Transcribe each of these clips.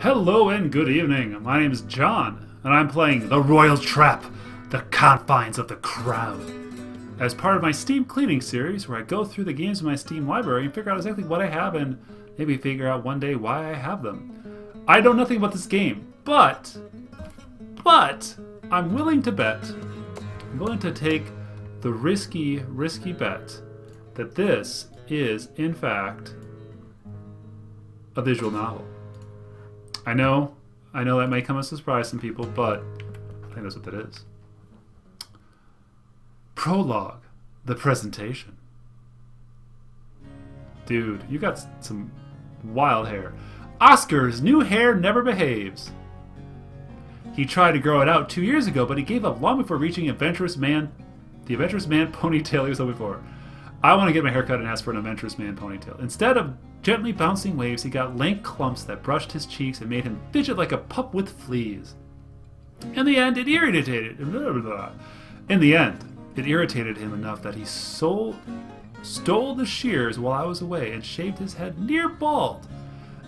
Hello and good evening. My name is John, and I'm playing The Royal Trap, The Confines of the Crown, as part of my Steam cleaning series where I go through the games in my Steam library and figure out exactly what I have and maybe figure out one day why I have them. I know nothing about this game, but I'm willing to bet, I'm willing to take the risky bet that this is, in fact, a visual novel. I know that may come as a surprise to some people, but I think that's what that is. Prologue, the presentation. Dude, you got some wild hair. Oscar's new hair never behaves. He tried to grow it out 2 years ago, but he gave up long before reaching the adventurous man ponytail he was hoping for. I want to get my hair cut and ask for an adventurous man ponytail. Instead of gently bouncing waves, he got lank clumps that brushed his cheeks and made him fidget like a pup with fleas. In the end, it irritated him enough that he stole the shears while I was away and shaved his head near bald,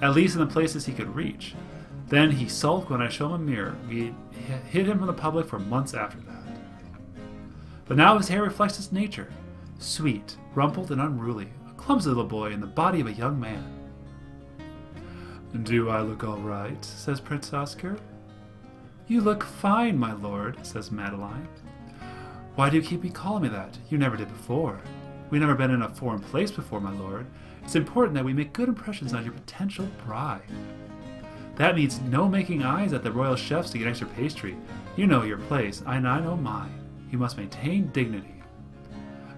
at least in the places he could reach. Then he sulked when I showed him a mirror. We hid him from the public for months after that. But now his hair reflects his nature. Sweet, rumpled, and unruly. A clumsy little boy in the body of a young man. "Do I look all right?" says Prince Oscar. "You look fine, my lord," says Madeline. "Why do you keep me calling me that? You never did before. We've never been in a foreign place before, my lord. It's important that we make good impressions on your potential bride. That means no making eyes at the royal chefs to get extra pastry. You know your place, and I know mine. You must maintain dignity."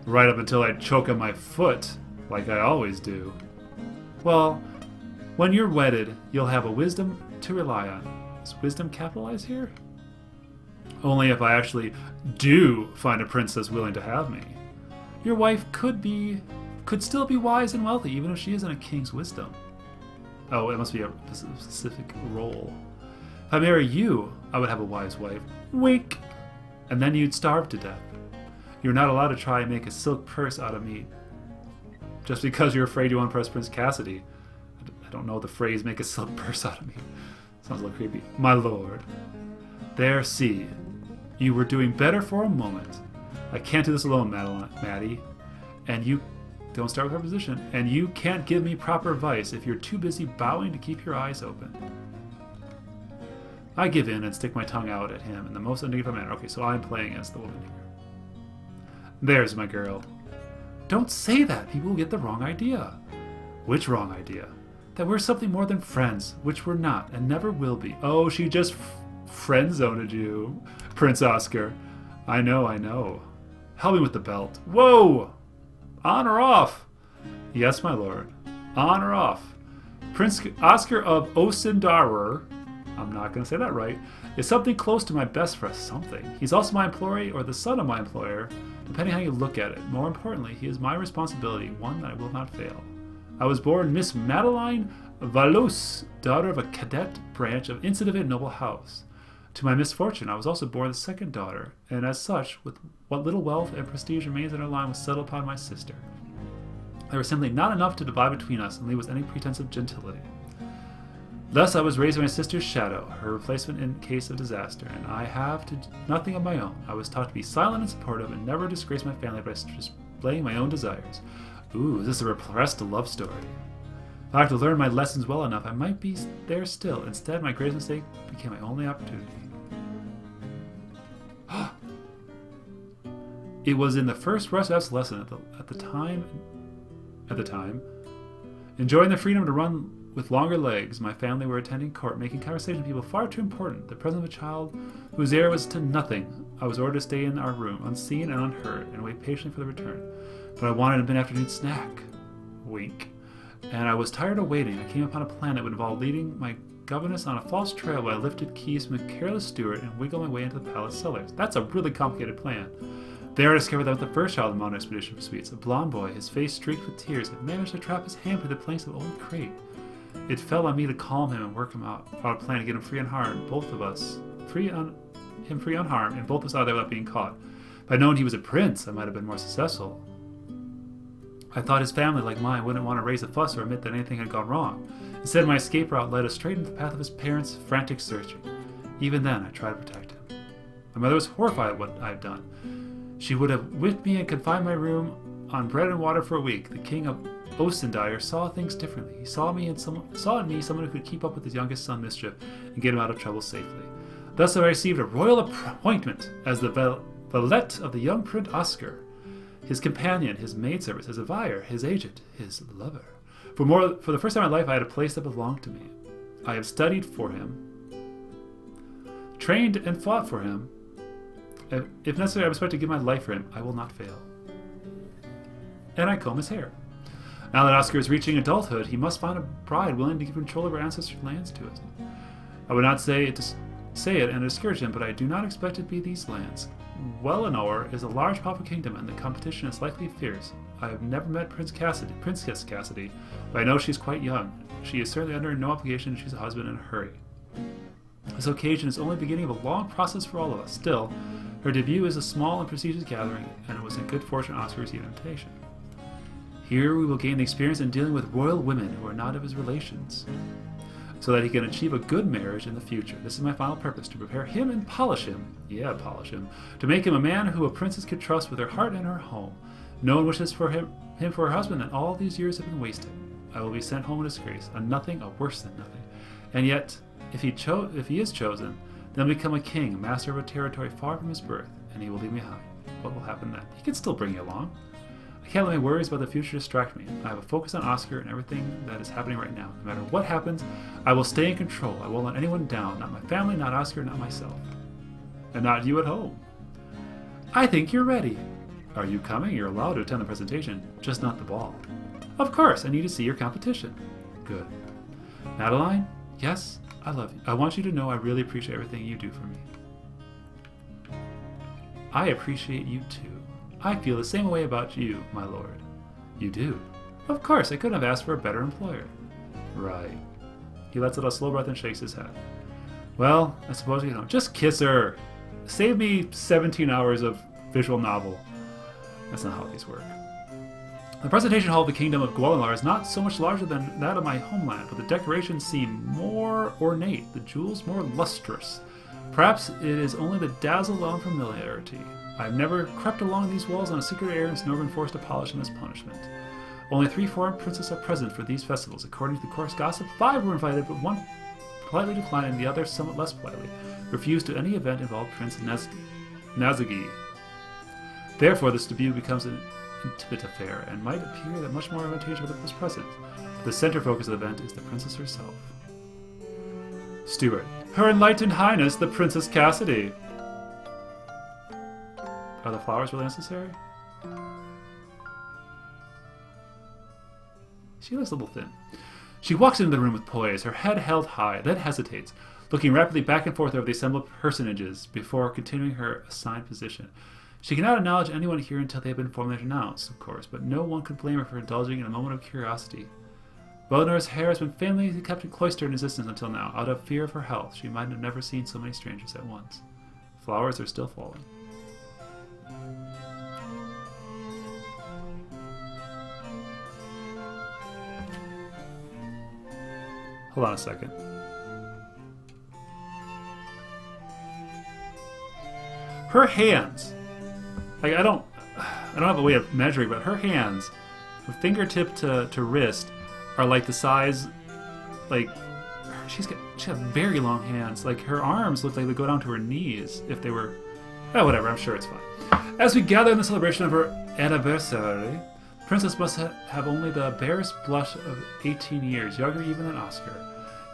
"Right up until I choke on my foot, like I always do." "Well, when you're wedded, you'll have a wisdom to rely on." Is wisdom capitalized here? "Only if I actually do find a princess willing to have me. Your wife could still be wise and wealthy, even if she isn't a king's wisdom." Oh, it must be a specific role. "If I marry you, I would have a wise wife. Wink. And then you'd starve to death. You're not allowed to try and make a silk purse out of me just because you're afraid you won't impress Prince Cassidy." I don't know the phrase "make a silk purse out of me." Sounds a little creepy. "My lord. There, see. You were doing better for a moment. I can't do this alone, Maddie. And you don't start with our position. And you can't give me proper advice if you're too busy bowing to keep your eyes open." I give in and stick my tongue out at him in the most undignified manner. Okay, so I'm playing as the woman here. "There's my girl." "Don't say that. People will get the wrong idea." "Which wrong idea?" "That we're something more than friends, which we're not and never will be." "Oh, she just friend-zoned you, Prince Oscar." I know. "Help me with the belt." "Whoa! On or off?" "Yes, my lord. On or off. Prince Oscar of Osendarer," I'm not going to say that right, "is something close to my best friend something. He's also my employee or the son of my employer, depending how you look at it. More importantly, he is my responsibility, one that I will not fail. I was born Miss Madeline Valus, daughter of a cadet branch of insignificant noble house. To my misfortune, I was also born the second daughter, and as such, with what little wealth and prestige remains in our line was settled upon my sister. There was simply not enough to divide between us and leave us any pretense of gentility. Thus I was raised by my sister's shadow, her replacement in case of disaster, and I have nothing of my own. I was taught to be silent and supportive and never disgrace my family by displaying my own desires. Ooh, is this a repressed love story? If I have to learn my lessons well enough, I might be there still. Instead, my greatest mistake became my only opportunity. It was in the first rush of lesson at the time, enjoying the freedom to run with longer legs. My family were attending court, making conversation with people far too important. The presence of a child whose heir was to nothing. I was ordered to stay in our room, unseen and unheard, and wait patiently for the return. But I wanted a mid-afternoon snack. Wink. And I was tired of waiting. I came upon a plan that would involve leading my governess on a false trail while I lifted keys from a careless steward and wiggled my way into the palace cellars. That's a really complicated plan. There I discovered that the first child of the mountain expedition for sweets, a blond boy, his face streaked with tears, had managed to trap his hand through the planks of an old crate. It fell on me to calm him and work him out a plan to get him free unharmed, free unharmed, and both of us out there without being caught. If I'd known he was a prince, I might have been more successful. I thought his family, like mine, wouldn't want to raise a fuss or admit that anything had gone wrong. Instead, my escape route led us straight into the path of his parents' frantic searching. Even then, I tried to protect him. My mother was horrified at what I had done. She would have whipped me and confined my room on bread and water for a week. The king of Ostendire saw things differently. He saw in me someone who could keep up with his youngest son's mischief and get him out of trouble safely. Thus I received a royal appointment as the valet of the young Prince Oscar, his companion, his maidservant, his advisor, his agent, his lover. For the first time in my life, I had a place that belonged to me. I have studied for him, trained and fought for him. If necessary, I expect to give my life for him. I will not fail. And I comb his hair. Now that Oscar is reaching adulthood, he must find a bride willing to give control of our ancestors' lands to us. I would not say it and discourage him, but I do not expect it to be these lands. Wellinor is a large powerful kingdom, and the competition is likely fierce. I have never met Princess Cassidy, but I know she's quite young. She is certainly under no obligation to choose a husband in a hurry. This occasion is only the beginning of a long process for all of us. Still, her debut is a small and prestigious gathering, and it was in good fortune Oscar received an invitation. Here we will gain the experience in dealing with royal women who are not of his relations, so that he can achieve a good marriage in the future. This is my final purpose, to prepare him and polish him, to make him a man who a princess could trust with her heart and her home. No one wishes for him for her husband, and all these years have been wasted. I will be sent home in disgrace, a worse than nothing. And yet, if he is chosen, then become a king, a master of a territory far from his birth, and he will leave me behind. What will happen then? He can still bring you along. I can't let my worries about the future distract me. I have a focus on Oscar and everything that is happening right now. No matter what happens, I will stay in control. I won't let anyone down. Not my family, not Oscar, not myself. And not you at home. I think you're ready. Are you coming? You're allowed to attend the presentation, just not the ball. Of course, I need to see your competition. Good. Madeline? Yes, I love you. I want you to know I really appreciate everything you do for me. I appreciate you too. I feel the same way about you, my lord. You do? Of course, I couldn't have asked for a better employer. Right. He lets out a slow breath and shakes his head. Well, I suppose you don't. Just kiss her. Save me 17 hours of visual novel. That's not how these work. The presentation hall of the Kingdom of Gwalinar is not so much larger than that of my homeland, but the decorations seem more ornate, the jewels more lustrous. Perhaps it is only the dazzle of unfamiliarity. I have never crept along these walls on a secret errand nor been forced to polish them as punishment. Only 3 foreign princes are present for these festivals. According to the course gossip, 5 were invited, but 1 politely declined and the other, somewhat less politely, refused to any event involving Prince Nazagi. Therefore, this debut becomes an intimate affair, and might appear that much more advantageous was present. But the center focus of the event is the princess herself. Steward. Her Enlightened Highness, the Princess Cassidy. Are the flowers really necessary? She looks a little thin. She walks into the room with poise, her head held high, then hesitates, looking rapidly back and forth over the assembled personages before continuing her assigned position. She cannot acknowledge anyone here until they have been formally announced, of course, but no one could blame her for indulging in a moment of curiosity. Velinor's hair has been famously kept in cloistered existence until now. Out of fear of her health, she might have never seen so many strangers at once. Flowers are still falling. Hold on a second. Her hands. Like I don't have a way of measuring, but her hands, from fingertip to wrist, are like the size, like she has very long hands. Like her arms look like they go down to her knees if they were. Oh, whatever. I'm sure it's fine. As we gather in the celebration of her anniversary, Princess must have only the barest blush of 18 years, younger even than Oscar.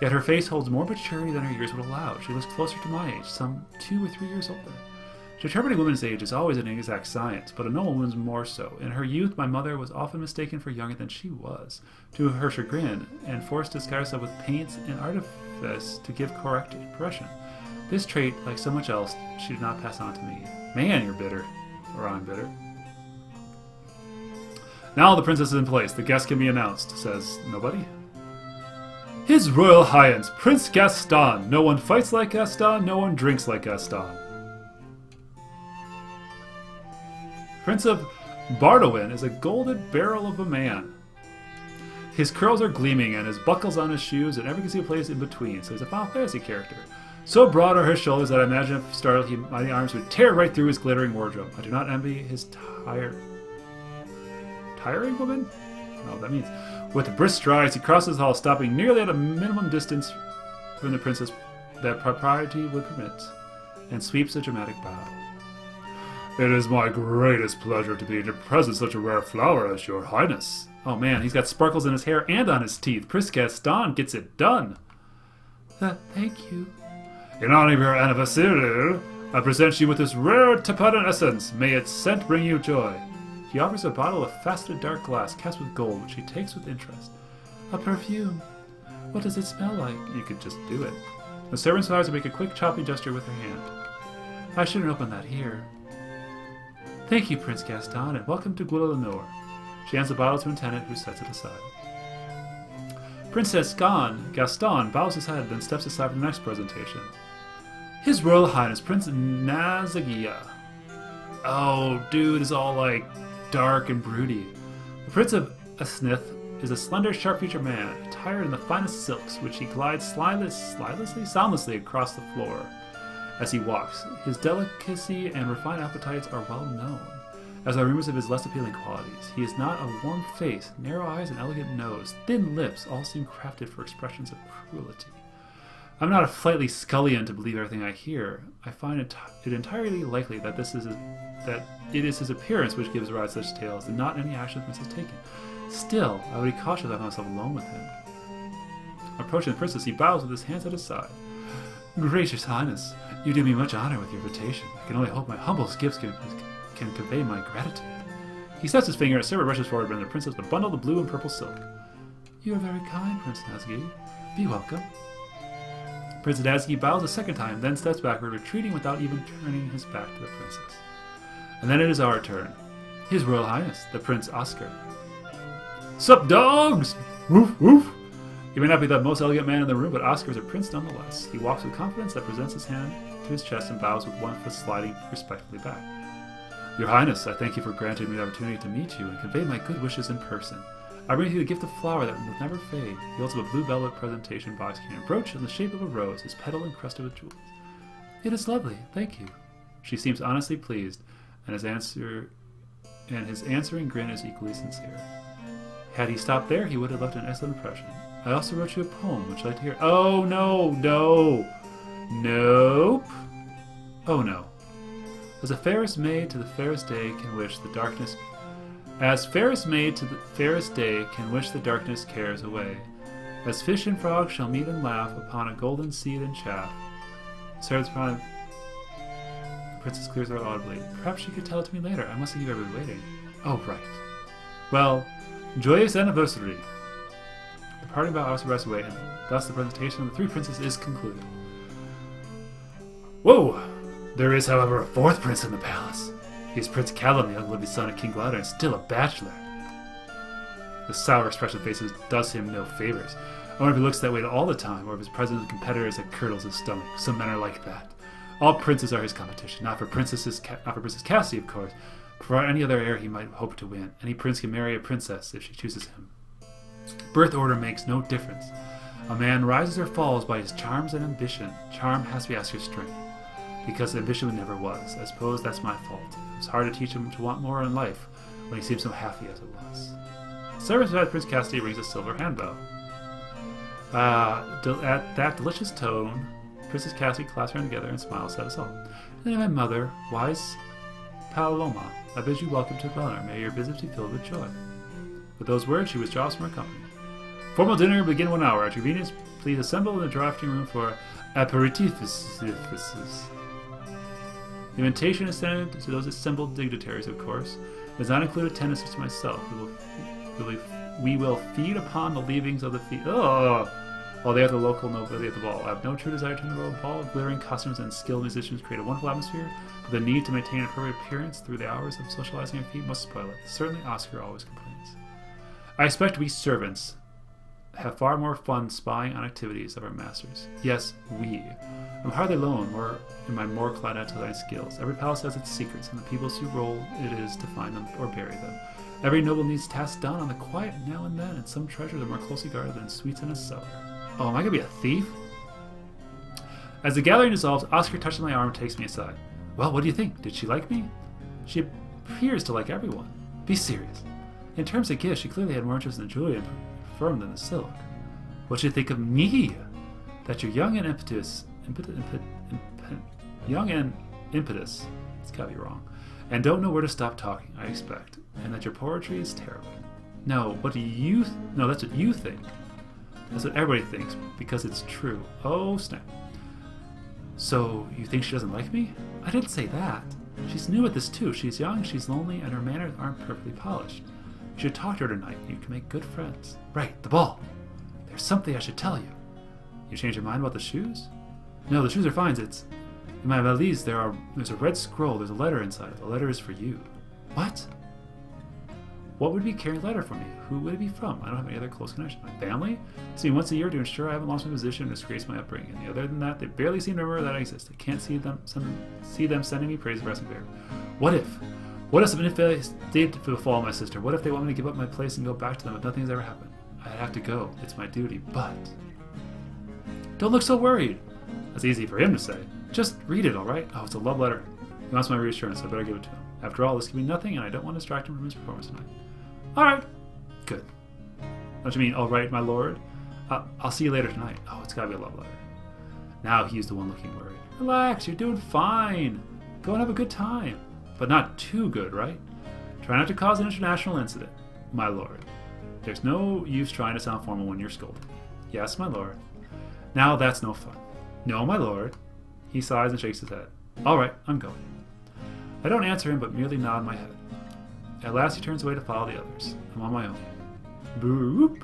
Yet her face holds more maturity than her years would allow. She looks closer to my age, some 2 or 3 years older. Determining women's age is always an exact science, but a normal woman's more so. In her youth, my mother was often mistaken for younger than she was, to her chagrin, and forced to disguise herself with paints and artifice to give correct impression. This trait, like so much else, she did not pass on to me. Man, you're bitter. Or I'm bitter. Now the princess is in place. The guest can be announced, says nobody. His Royal Highness, Prince Gaston. No one fights like Gaston, no one drinks like Gaston. Prince of Bardowin is a golden barrel of a man. His curls are gleaming, and his buckles on his shoes, and every conceivable place in between, so he's a Final Fantasy character. So broad are his shoulders that I imagine if startled, mighty arms would tear right through his glittering wardrobe. I do not envy his tiring woman? I don't know what that means. With brisk strides, he crosses the hall, stopping nearly at a minimum distance from the princess that propriety would permit, and sweeps a dramatic bow. It is my greatest pleasure to be in your presence, such a rare flower as your highness. Oh man, he's got sparkles in his hair and on his teeth. Prince Gaston gets it done. Thank you. In honor of your anniversary, I present you with this rare Tapadan essence. May its scent bring you joy. He offers a bottle of faceted dark glass cast with gold, which she takes with interest. A perfume. What does it smell like? You could just do it. The servant allows her to make a quick choppy gesture with her hand. I shouldn't open that here. Thank you, Prince Gaston, and welcome to Guadalcanor. She hands the bottle to an attendant, who sets it aside. Princess Gaston bows his head, then steps aside for the next presentation. His Royal Highness Prince Nazagia. Oh, dude is all like dark and broody. The Prince of Asnith is a slender, sharp-featured man, attired in the finest silks, which he glides soundlessly across the floor as he walks. His delicacy and refined appetites are well known, as are rumors of his less appealing qualities. He has not a warm face, narrow eyes, and elegant nose. Thin lips all seem crafted for expressions of cruelty. I'm not a flightly scullion to believe everything I hear. I find it entirely likely that it is his appearance which gives rise to such tales, and not any action Prince has taken. Still, I would be cautious if I myself alone with him. Approaching the princess, he bows with his hands at his side. Gracious Highness, you do me much honor with your invitation. I can only hope my humblest gifts can convey my gratitude. He sets his finger, and a servant rushes forward, bringing the princess a bundle of blue and purple silk. You are very kind, Prince Nazgi. Be welcome. Prince Nazgi bows a second time, then steps backward, retreating without even turning his back to the princess. And then it is our turn. His Royal Highness, the Prince Oscar. Sup, dogs? Woof, woof. He may not be the most elegant man in the room, but Oscar is a prince nonetheless. He walks with confidence, that presents his hand to his chest, and bows with one foot sliding respectfully back. Your Highness, I thank you for granting me the opportunity to meet you and convey my good wishes in person. I bring you a gift of flower that will never fade. He holds up a blue velvet presentation box carrying a brooch in the shape of a rose, his petal encrusted with jewels. It is lovely, thank you. She seems honestly pleased, and his answering grin is equally sincere. Had he stopped there, he would have left an excellent impression. I also wrote you a poem, which I'd like to hear. Oh no, no, nope. Oh no. As a fairest maid to the fairest day can wish the darkness. As fairest maid to the fairest day can wish the darkness cares away. As fish and frog shall meet and laugh upon a golden seed and chaff. Serves upon. The princess clears her audibly. Perhaps she could tell it to me later. I must have you been waiting. Oh right. Well, joyous anniversary. The party bow also rests away, and thus the presentation of the three princes is concluded. Whoa! There is, however, a fourth prince in the palace. He is Prince Callum, the unlovely son of King Glauder, and still a bachelor. The sour expression of faces does him no favors. I wonder if he looks that way all the time, or if his presence with competitors that curdles his stomach. Some men are like that. All princes are his competition, not for Princess Cassie, of course, but for any other heir he might hope to win. Any prince can marry a princess if she chooses him. Birth order makes no difference. A man rises or falls by his charms and ambition. Charm has to be Oscar's strength, because ambition never was. I suppose that's my fault. It was hard to teach him to want more in life when he seemed so happy as it was. Servant beside Prince Cassidy rings a silver handbell. At that delicious tone, Princess Cassidy clasps her hands together and smiles at us all. In the name of my mother, wise Paloma, I bid you welcome to Glenor. May your visit be filled with joy. With those words, she withdraws from her company. Formal dinner will begin 1 hour. At your convenience, please assemble in the drafting room for aperitifs. The invitation is sent to those assembled dignitaries, of course. It does not include attendance to myself. We will feed upon the leavings of the feast. While they are the local nobility at the ball. I have no true desire to turn the royal ball. Glittering costumes and skilled musicians create a wonderful atmosphere, but the need to maintain an appropriate appearance through the hours of socializing and feet must spoil it. Certainly Oscar always complains. I expect we servants have far more fun spying on activities of our masters. Yes, we. I'm hardly alone in my more clandestine skills. Every palace has its secrets, and the people's whose role it is to find them or bury them. Every noble needs tasks done on the quiet now and then, and some treasures are more closely guarded than sweets in a cellar. Oh, am I gonna be a thief? As the gathering dissolves, Oscar touches my arm and takes me aside. Well, what do you think? Did she like me? She appears to like everyone. Be serious. In terms of gifts, she clearly had more interest in the jewelry and perfume than the silk. What should you think of me? That you're young and impetuous. Young and impetus. It's gotta be wrong. And don't know where to stop talking, I expect. And that your poetry is terrible. No, what do you... No, that's what you think. That's what everybody thinks, because it's true. Oh, snap. So, you think she doesn't like me? I didn't say that. She's new at this too. She's young, she's lonely, and her manners aren't perfectly polished. You should talk to her tonight. You can make good friends. Right, the ball. There's something I should tell you. You changed your mind about the shoes? No, the shoes are fine. It's... In my valise, there's a red scroll. There's a letter inside it. The letter is for you. What? What would be carrying a letter from me? Who would it be from? I don't have any other close connection. My family? See me once a year to ensure I haven't lost my position and disgrace my upbringing. And other than that, they barely seem to remember that I exist. I can't see them sending me praise, rest, and favor. What if? What if something did befall my sister? What if they want me to give up my place and go back to them if nothing's ever happened? I'd have to go. It's my duty. But... Don't look so worried. That's easy for him to say. Just read it, all right? Oh, it's a love letter. He wants my reassurance, so I better give it to him. After all, this can be nothing, and I don't want to distract him from his performance tonight. All right. Good. Don't you mean, all right, my lord? I'll see you later tonight. Oh, it's gotta be a love letter. Now he's the one looking worried. Relax, you're doing fine. Go and have a good time. But not too good, right? Try not to cause an international incident, my lord. There's no use trying to sound formal when you're scolded. Yes, my lord. Now that's no fun. No, my lord. He sighs and shakes his head. All right, I'm going. I don't answer him, but merely nod my head. At last he turns away to follow the others. I'm on my own. Boop.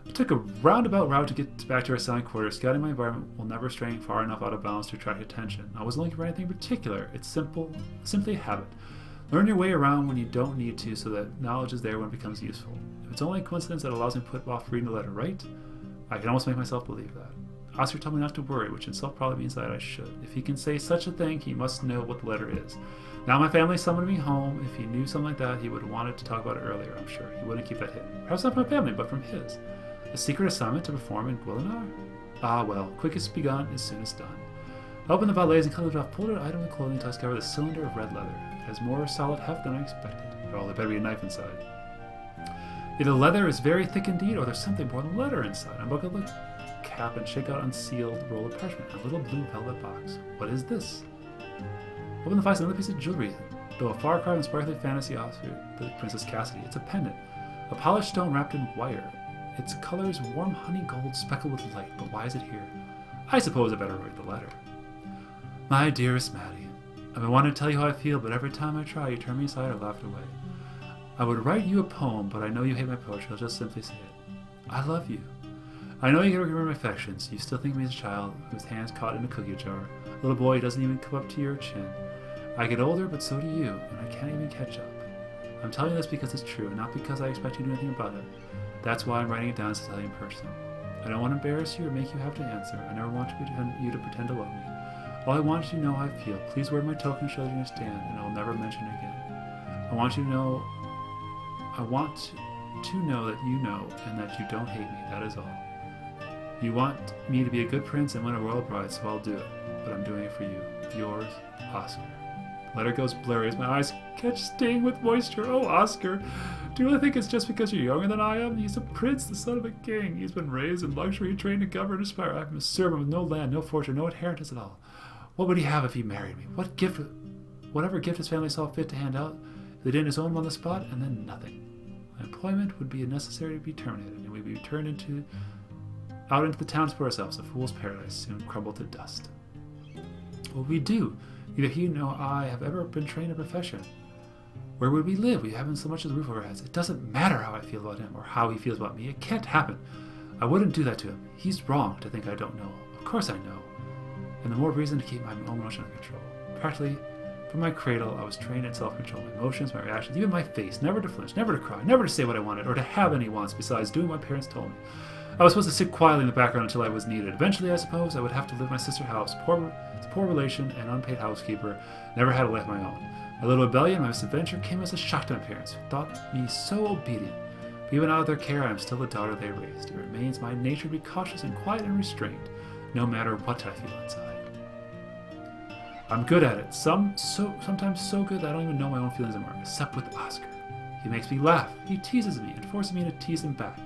I took a roundabout route to get back to our assigned quarters. Scouting my environment while never straying far enough out of bounds to attract attention. I wasn't looking for anything particular. It's simply a habit. Learn your way around when you don't need to so that knowledge is there when it becomes useful. If it's only a coincidence that allows me to put off reading the letter, right? I can almost make myself believe that. Oscar told me not to worry, which in itself probably means that I should. If he can say such a thing, he must know what the letter is. Now my family summoned me home. If he knew something like that, he would have wanted to talk about it earlier, I'm sure. He wouldn't keep that hidden. Perhaps not from my family, but from his. A secret assignment to perform in Guilinar? Ah, well, quickest begun is soonest done. I opened the valise and colored off, pulled out an item of clothing until I discovered a cylinder of red leather. It has more solid heft than I expected. Well, there better be a knife inside. Either the leather is very thick indeed, or there's something more than leather inside. I buckled the cap and shake out unsealed roll of parchment, a little blue velvet box. What is this? Open the device, another piece of jewelry. Though a far cry and sparkly fantasy outfit, the Princess Cassidy. It's a pendant, a polished stone wrapped in wire. Its color is warm honey gold speckled with light, but why is it here? I suppose I better read the letter. My dearest Maddie, I've been wanting to tell you how I feel, but every time I try, you turn me aside or laugh it away. I would write you a poem, but I know you hate my poetry. I'll just simply say it. I love you. I know you can remember my affections. You still think of me as a child whose hands caught in a cookie jar. A little boy who doesn't even come up to your chin. I get older, but so do you, and I can't even catch up. I'm telling you this because it's true, not because I expect you to do anything about it. That's why I'm writing it down to tell you in person. I don't want to embarrass you or make you have to answer. I never want you to pretend to love me. All I want you to know how I feel. Please wear my token to show you understand, and I'll never mention it again. I want to know that you know and that you don't hate me. That is all. You want me to be a good prince and win a royal bride, so I'll do it. But I'm doing it for you. Yours, Oscar. The letter goes blurry as my eyes catch sting with moisture. Oh, Oscar, do you really think it's just because you're younger than I am? He's a prince, the son of a king. He's been raised in luxury, trained to govern and aspire. I'm a servant with no land, no fortune, no inheritance at all. What would he have if he married me? Whatever gift his family saw fit to hand out, if they didn't his own on the spot, and then nothing. My employment would be necessary to be terminated, and we'd be turned out into the towns for ourselves, a fool's paradise, soon crumbled to dust. What would we do? Neither he nor I have ever been trained in a profession. Where would we live? We haven't so much as a roof over our heads. It doesn't matter how I feel about him or how he feels about me. It can't happen. I wouldn't do that to him. He's wrong to think I don't know. Of course I know. And the more reason to keep my own emotion under control. Practically, from my cradle, I was trained in self-control. My emotions, my reactions, even my face. Never to flinch, never to cry, never to say what I wanted or to have any wants besides doing what my parents told me. I was supposed to sit quietly in the background until I was needed. Eventually, I suppose, I would have to live in my sister's house. Poor relation and unpaid housekeeper. Never had a life of my own. My little rebellion, my misadventure, came as a shock to my parents, who thought me so obedient. But even out of their care, I am still the daughter they raised. It remains my nature to be cautious and quiet and restrained, no matter what I feel inside. I'm good at it. Sometimes so good that I don't even know my own feelings anymore, except with Oscar. He makes me laugh. He teases me and forces me to tease him back.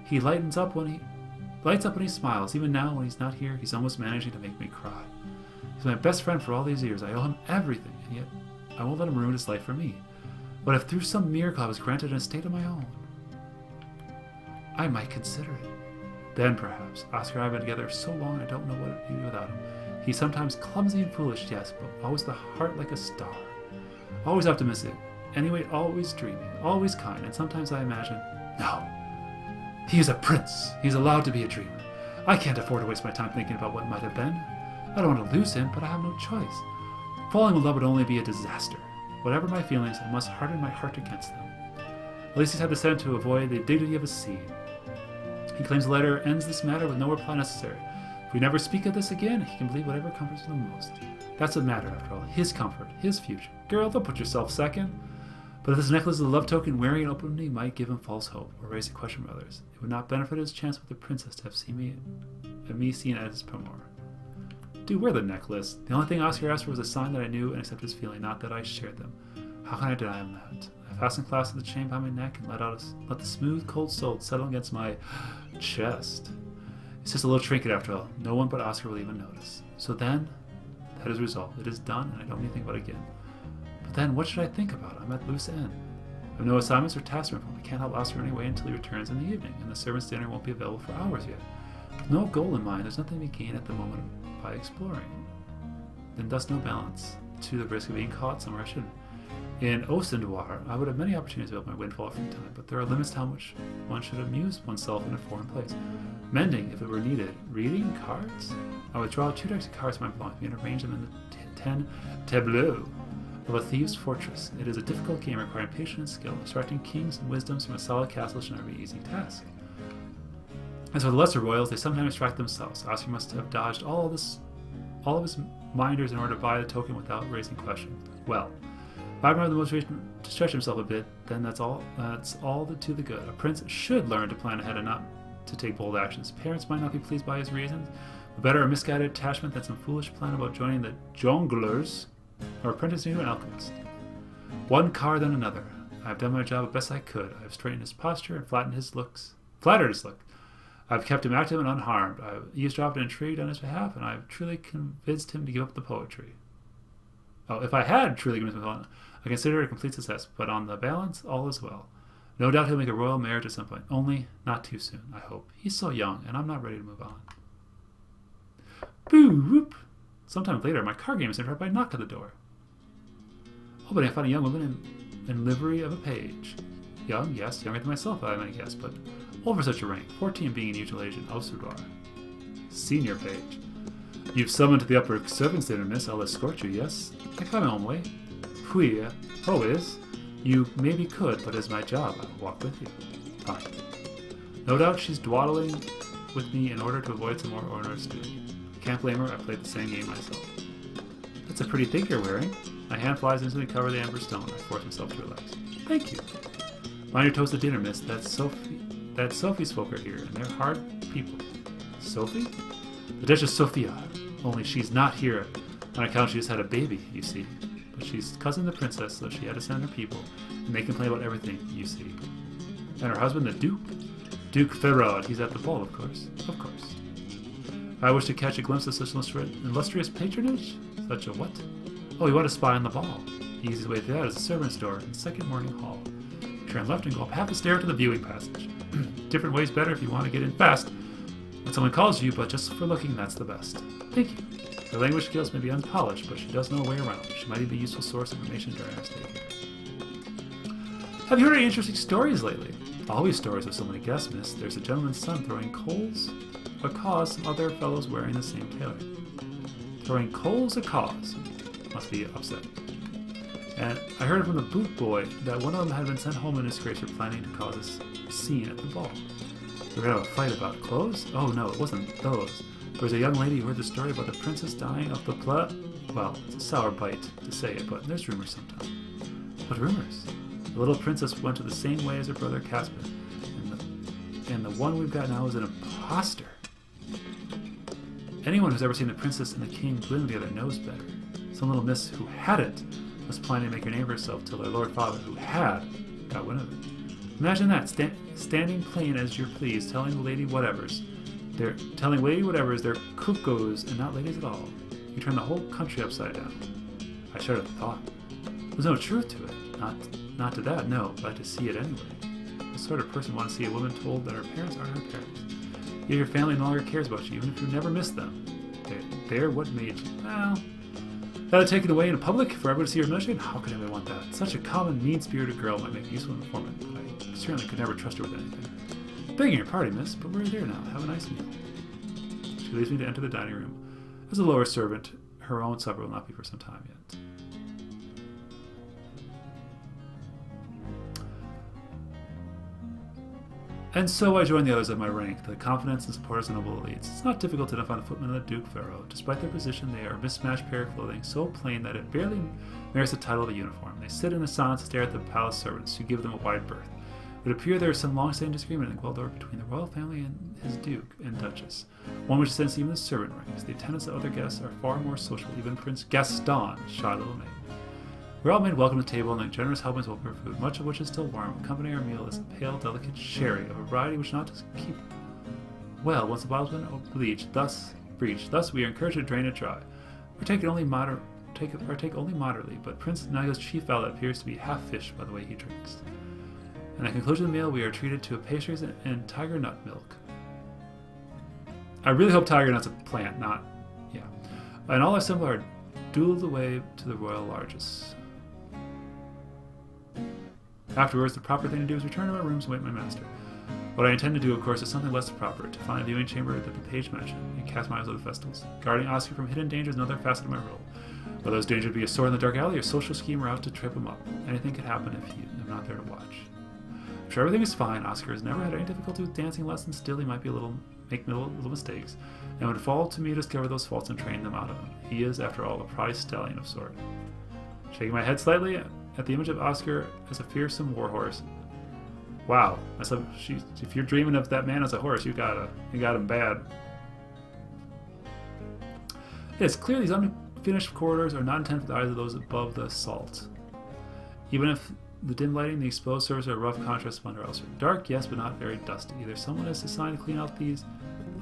He lights up when he smiles. Even now, when he's not here, he's almost managing to make me cry. He's my best friend for all these years. I owe him everything, and yet I won't let him ruin his life for me. But if through some miracle I was granted an estate of my own, I might consider it. Then, perhaps, Oscar and I have been together so long I don't know what to do without him. He's sometimes clumsy and foolish, yes, but always the heart like a star. Always optimistic. Anyway, always dreaming, always kind, and sometimes I imagine, no, he is a prince. He's allowed to be a dreamer. I can't afford to waste my time thinking about what might have been. I don't want to lose him, but I have no choice. Falling in love would only be a disaster. Whatever my feelings, I must harden my heart against them. At least he's had to send to avoid the dignity of a scene. He claims the letter ends this matter with no reply necessary. If we never speak of this again, he can believe whatever comforts him the most. That's what matters, after all. His comfort, his future. Girl, don't put yourself second. But if this necklace is a love token, wearing it openly might give him false hope or raise a question from others. It would not benefit his chance with the princess to have seen me seen as his paramour. Dude, wear the necklace. The only thing Oscar asked for was a sign that I knew and accepted his feeling, not that I shared them. How can I deny him that? I fastened clasp of the chain behind my neck and let the smooth, cold soul settle against my chest. It's just a little trinket after all. No one but Oscar will even notice. So then, that is resolved. It is done, and I don't need to think about it again. But then, what should I think about? I'm at loose end. I have no assignments or tasks from him. I can't help Oscar anyway until he returns in the evening, and the servant's dinner won't be available for hours yet. With no goal in mind, there's nothing to be gained at the moment by exploring. Then thus no balance, to the risk of being caught somewhere I shouldn't. In Ostendoir, I would have many opportunities to build my windfall of free time, but there are limits to how much one should amuse oneself in a foreign place. Mending, if it were needed. Reading cards? I would draw 2 decks of cards to my belongings and arrange them in the 10 tableaux of a thieves' fortress. It is a difficult game requiring patience and skill. Extracting kings and wisdoms from a solid castle should never be an easy task. As for the lesser royals, they sometimes extract themselves. Oscar must have dodged all of his minders in order to buy the token without raising questions. Well, if I remember the motivation to stretch himself a bit, then that's all to the good. A prince should learn to plan ahead and not to take bold actions. Parents might not be pleased by his reasons, but better a misguided attachment than some foolish plan about joining the jongleurs or apprenticing to an alchemist. One card then another. I have done my job as best I could. I have straightened his posture and flattered his look. I've kept him active and unharmed. I've eavesdropped and intrigued on his behalf, and I've truly convinced him to give up the poetry. Oh, if I had truly convinced him, I consider it a complete success, but on the balance, all is well. No doubt he'll make a royal marriage at some point, only not too soon, I hope. He's so young, and I'm not ready to move on. Boo! Whoop! Sometime later, my card game is interrupted by a knock at the door. Opening, I find a young woman in livery of a page. Young, yes, younger than myself, I might guess, but over such a rank, 14 being an usual age in Osudoir. Senior page. You've summoned to the upper servants' dinner, miss. I'll escort you, yes? I come my own way. Puis, always. You maybe could, but as my job, I will walk with you. Fine. No doubt she's dawdling with me in order to avoid some more onerous duty. Can't blame her, I played the same game myself. That's a pretty thing you're wearing. My hand flies instantly to cover the amber stone. I force myself to relax. Thank you. Mind your toast at dinner, miss. That's Sophie's folk are here, and they're hard people. Sophie? The Duchess Sophia. Only she's not here on account she just had a baby, you see. But she's cousin the princess, so she had to send her people, and they complain about everything, you see. And her husband, the Duke? Duke Ferrod. He's at the ball, of course. Of course. I wish to catch a glimpse of such illustrious patronage? Such a what? Oh, you want to spy on the ball. The easiest way to that is the servants' door in the second morning hall. Turn left and go up half a stair to the viewing passage. Different ways better if you want to get in fast. When someone calls you, but just for looking, that's the best. Thank you. Her language skills may be unpolished, but she does know a way around. She might even be a useful source of information during our stay here. Have you heard any interesting stories lately? Always stories of so many guests, miss. There's a gentleman's son throwing coals a cause, some other fellows wearing the same tailor. Throwing coals a cause. Must be upset. And I heard from the boot boy that one of them had been sent home in disgrace for planning to cause a scene at the ball. We're gonna have a fight about clothes? Oh no, it wasn't those. There was a young lady who heard the story about the princess dying of the Well, it's a sour bite to say it, but there's rumors sometimes. What rumors? The little princess went to the same way as her brother Caspian, and the one we've got now is an imposter. Anyone who's ever seen the princess and the king bloom together knows better. Some little miss who hadn't was planning to make her name for herself till their lord father, who had, got wind of it. Imagine that, standing plain as you're pleased, telling the lady whatevers. They're telling lady whatevers they're cuckoos and not ladies at all. You turn the whole country upside down. I shuddered at the thought. There's no truth to it. Not to that, no, but to see it anyway. What sort of person want to see a woman told that her parents aren't her parents? Yet your family no longer cares about you, even if you never miss them. They're what made you. Well, that taken away in public for everyone to see your milkshake? How could anyone want that? Such a common, mean-spirited girl might make a useful informant, but I certainly could never trust her with anything. Begging your pardon, miss, but we're there now. Have a nice meal. She leaves me to enter the dining room. As a lower servant, her own supper will not be for some time yet. And so I join the others of my rank, the confidants and supporters of noble elites. It's not difficult to find the footmen of the Duke Pharaoh. Despite their position, they are a mismatched pair of clothing, so plain that it barely merits the title of a uniform. They sit in the silence and stare at the palace servants, who give them a wide berth. It would appear there is some long-standing disagreement in Gueldor between the royal family and his duke and duchess, one which extends even the servant ranks. The attendants of other guests are far more social, even Prince Gaston, shy little maid. We're all made welcome to the table, and the generous helpings will prepare food, much of which is still warm. Accompanying our meal is a pale, delicate sherry of a variety which not to keep well once the bottle's been breached. Thus we are encouraged to drain it dry. Partake only moderately, but Prince Naga's chief valet appears to be half fish by the way he drinks. And at the conclusion of the meal, we are treated to pastries and tiger nut milk. I really hope tiger nut's a plant, not... yeah. And all assemble are dueled away to the royal largesse. Afterwards, the proper thing to do is return to my rooms and wait my master. What I intend to do, of course, is something less proper, to find a viewing chamber that the page mentioned, and cast my eyes over the festivals. Guarding Oscar from hidden danger is another facet of my role. Whether those dangers be a sword in the dark alley or social scheme or out to trip him up. Anything could happen if I'm not there to watch. I'm sure everything is fine. Oscar has never had any difficulty with dancing lessons. Still, he might make little mistakes, and it would fall to me to discover those faults and train them out of him. He is, after all, a prize stallion of sort. Shaking my head slightly at the image of Oscar as a fearsome warhorse. Wow, if you're dreaming of that man as a horse, you got him bad. It's clear these unfinished corridors are not intended for the eyes of those above the salt. Even if the dim lighting and the exposed surface are a rough contrast to splendor elsewhere. Dark, yes, but not very dusty. Either someone is assigned to clean out these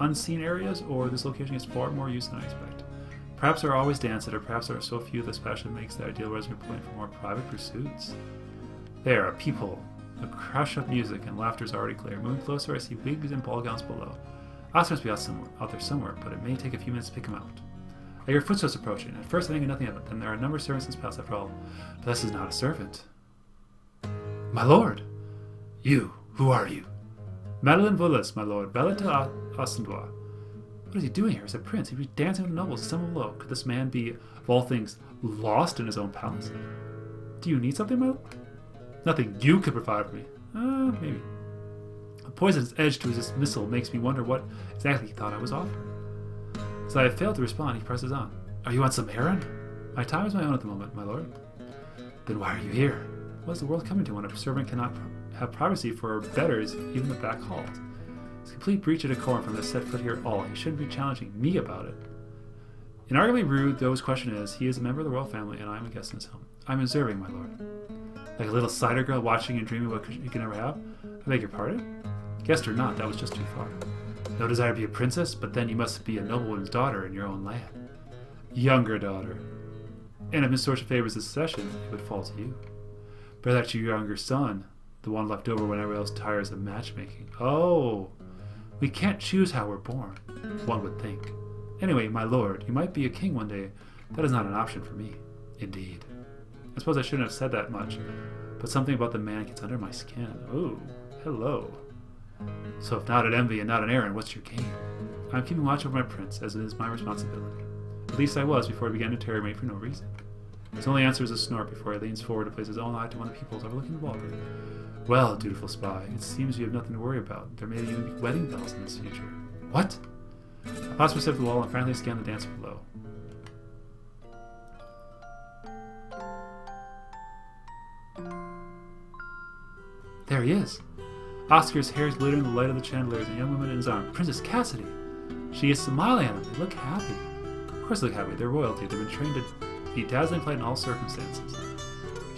unseen areas, or this location gets far more use than I expect. Perhaps there are always dances, or perhaps there are so few that special makes the ideal reservoir point for more private pursuits. There, a peephole. A crush of music and laughter is already clear. Moving closer, I see wigs and ball gowns below. Oscar must be out there somewhere, but it may take a few minutes to pick him out. I hear footsteps approaching. At first I think nothing of it, then there are a number of servants in this palace after all. But this is not a servant. My lord! You, who are you? Madeleine Volus, my lord, valet to Assendois. What is he doing here? As a prince, he'd be dancing with the nobles, some below. Could this man be, of all things, lost in his own palace? Do you need something, my lord? Nothing you could provide for me. Maybe. The poisonous edge to his dismissal makes me wonder what exactly he thought I was offering. As I have failed to respond, he presses on. Are you on some errand? My time is my own at the moment, my lord. Then why are you here? What is the world coming to when a servant cannot have privacy for betters, even the back halls? It's a complete breach of decorum for him to set foot here at all. He shouldn't be challenging me about it. Inarguably rude though his question is, he is a member of the royal family, and I am a guest in his home. I am observing, my lord. Like a little cider girl watching and dreaming what you can never have? I beg your pardon? Guest or not, that was just too far. No desire to be a princess, but then you must be a noblewoman's daughter in your own land. Younger daughter. And if Miss Sorcha favors the succession, it would fall to you. But that's your younger son, the one left over when everyone else tires of matchmaking. Oh, we can't choose how we're born, one would think. Anyway, my lord, you might be a king one day. That is not an option for me. Indeed. I suppose I shouldn't have said that much, but something about the man gets under my skin. Oh, hello. So if not an envy and not an errand, what's your game? I'm keeping watch over my prince, as it is my responsibility. At least I was before I began to terror for no reason. His only answer is a snort before he leans forward to place his own eye to one of the peoples overlooking the ballroom. Well, dutiful spy, it seems you have nothing to worry about. There may even be wedding bells in this future. What? I paused myself to the wall and frantically scanned the dancer below. There he is. Oscar's hair is glittering in the light of the chandeliers and a young woman in his arm. Princess Cassidy! She is smiling at him. They look happy. Of course they look happy. They're royalty. They've been trained to be dazzling polite in all circumstances.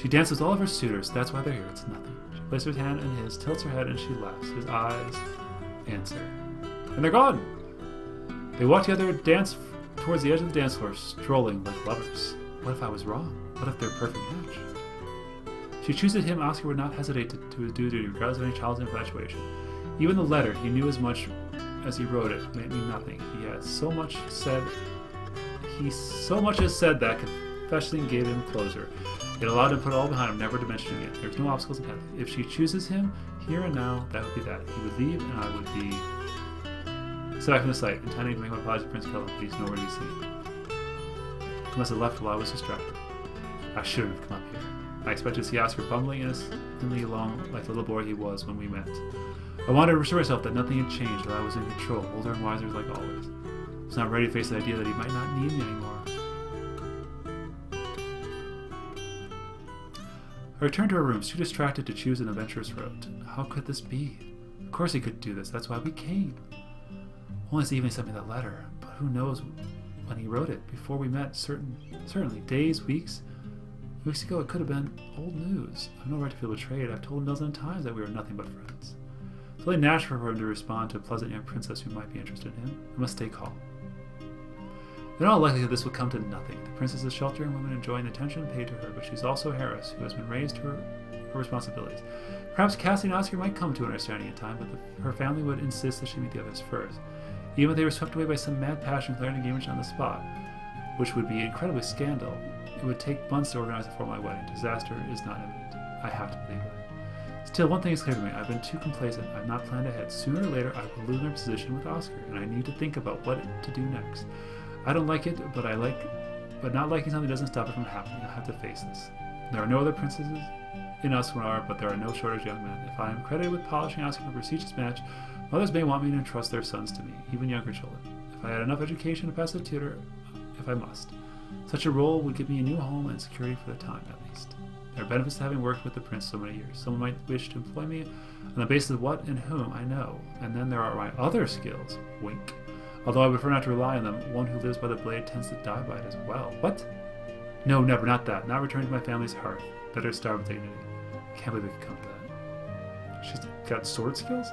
She dances with all of her suitors. That's why they're here. It's nothing. She places her hand in his, tilts her head, and she laughs. His eyes answer. And they're gone! They walk together, dance towards the edge of the dance floor, strolling like lovers. What if I was wrong? What if they're a perfect match? She chooses him. Oscar would not hesitate to do duty, regardless of any child's infatuation. Even the letter, he knew as much as he wrote it, meant nothing. He had so much said. He so much as said that confession gave him closure. It allowed him to put it all behind him, never to mention it again. There's no obstacles in path. If she chooses him here and now, that would be that. He would leave, and I would be set back from the sight, intending to make my apology to Prince Kelvin, but he's nowhere to be seen. He must have left while I was distracted. I shouldn't have come up here. I expected to see Oscar bumbling innocently along like the little boy he was when we met. I wanted to assure myself that nothing had changed, that I was in control, older and wiser like always. I was not ready to face the idea that he might not need me anymore. I returned to our rooms, too distracted to choose an adventurous road. How could this be? Of course he could do this, that's why we came. Only this evening sent me that letter, but who knows when he wrote it. Before we met, certainly days, weeks. Weeks ago, it could have been old news. I have no right to feel betrayed. I've told him dozens of times that we were nothing but friends. It's only natural for him to respond to a pleasant young princess who might be interested in him. I must stay calm. In all likelihood, this will come to nothing. The princess is a sheltering woman enjoying the attention paid to her, but she's also a heiress who has been raised to her responsibilities. Perhaps Cassie and Oscar might come to an understanding in time, but her family would insist that she meet the others first. Even if they were swept away by some mad passion declaring engagement on the spot, which would be incredibly scandal. It would take months to organize before my wedding. Disaster is not imminent. I have to believe it. Still, one thing is clear to me. I've been too complacent. I've not planned ahead. Sooner or later, I will lose my position with Oscar, and I need to think about what to do next. I don't like it, but not liking something doesn't stop it from happening. I have to face this. There are no other princesses in us but there are no shortage of young men. If I am credited with polishing Oscar for a prestigious match, mothers may want me to entrust their sons to me, even younger children. If I had enough education to pass the tutor, if I must. Such a role would give me a new home and security for the time, at least. There are benefits to having worked with the prince so many years. Someone might wish to employ me on the basis of what and whom I know. And then there are my other skills. Wink. Although I prefer not to rely on them, one who lives by the blade tends to die by it as well. What? No, never, not that. Not returning to my family's hearth. Better starve with dignity. Can't believe it could come to that. She's got sword skills?